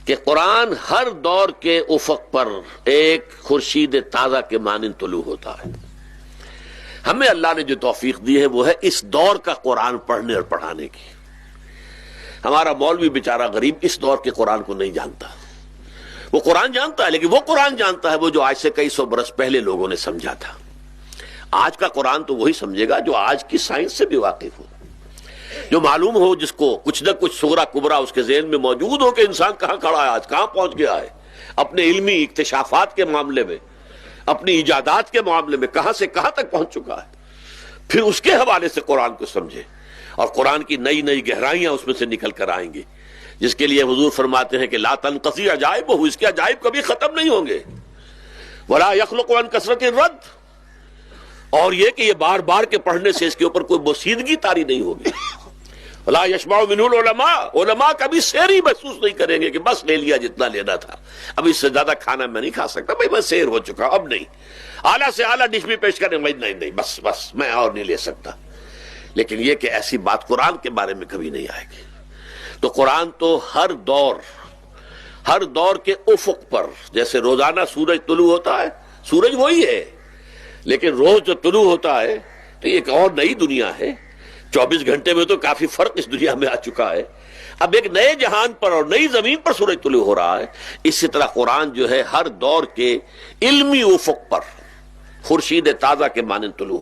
کہ قرآن ہر دور کے افق پر ایک خورشید تازہ کے مانند طلوع ہوتا ہے۔ ہمیں اللہ نے جو توفیق دی ہے وہ ہے اس دور کا قرآن پڑھنے اور پڑھانے کی۔ ہمارا مولوی بیچارہ غریب اس دور کے قرآن کو نہیں جانتا، وہ قرآن جانتا ہے لیکن وہ قرآن جانتا ہے وہ جو آج سے کئی سو برس پہلے لوگوں نے سمجھا تھا۔ آج کا قرآن تو وہی سمجھے گا جو آج کی سائنس سے بھی واقف ہو، جو معلوم ہو، جس کو کچھ نہ کچھ صغرا کبرا اس کے ذہن میں موجود ہو کہ انسان کہاں کھڑا ہے، آج کہاں پہنچ گیا ہے، اپنے علمی اکتشافات کے معاملے میں، اپنی ایجادات کے معاملے میں کہاں سے کہاں تک پہنچ چکا ہے، پھر اس کے حوالے سے قرآن کو سمجھے اور قرآن کی نئی نئی گہرائیاں اس میں سے نکل کر آئیں گی، جس کے لیے حضور فرماتے ہیں کہ لا تنقضی عجائبہ، اس کے عجائب کبھی ختم نہیں ہوں گے، ولا یخلق عن کثرت الرد، اور یہ کہ یہ بار بار کے پڑھنے سے اس کے اوپر کوئی بوسیدگی طاری نہیں ہوگی، ولا یشبع منہ العلماء، علماء کبھی سیر ہی محسوس نہیں کریں گے کہ بس لے لیا جتنا لینا تھا، اب اس سے زیادہ کھانا میں نہیں کھا سکتا، بھائی میں سیر ہو چکا، اب نہیں، اعلیٰ سے اعلیٰ ڈش بھی پیش کریں، بھائی نہیں بس میں اور نہیں لے سکتا۔ لیکن یہ کہ ایسی بات قرآن کے بارے میں کبھی نہیں آئے گی۔ تو قرآن تو ہر دور کے افق پر، جیسے روزانہ سورج طلوع ہوتا ہے، سورج وہی ہے لیکن روز جو طلوع ہوتا ہے تو یہ ایک اور نئی دنیا ہے، 24 گھنٹے میں تو کافی فرق اس دنیا میں آ چکا ہے، اب ایک نئے جہان پر اور نئی زمین پر سورج طلوع ہو رہا ہے۔ اسی طرح قرآن جو ہے ہر دور کے علمی افق پر خورشید تازہ کے مانند طلوع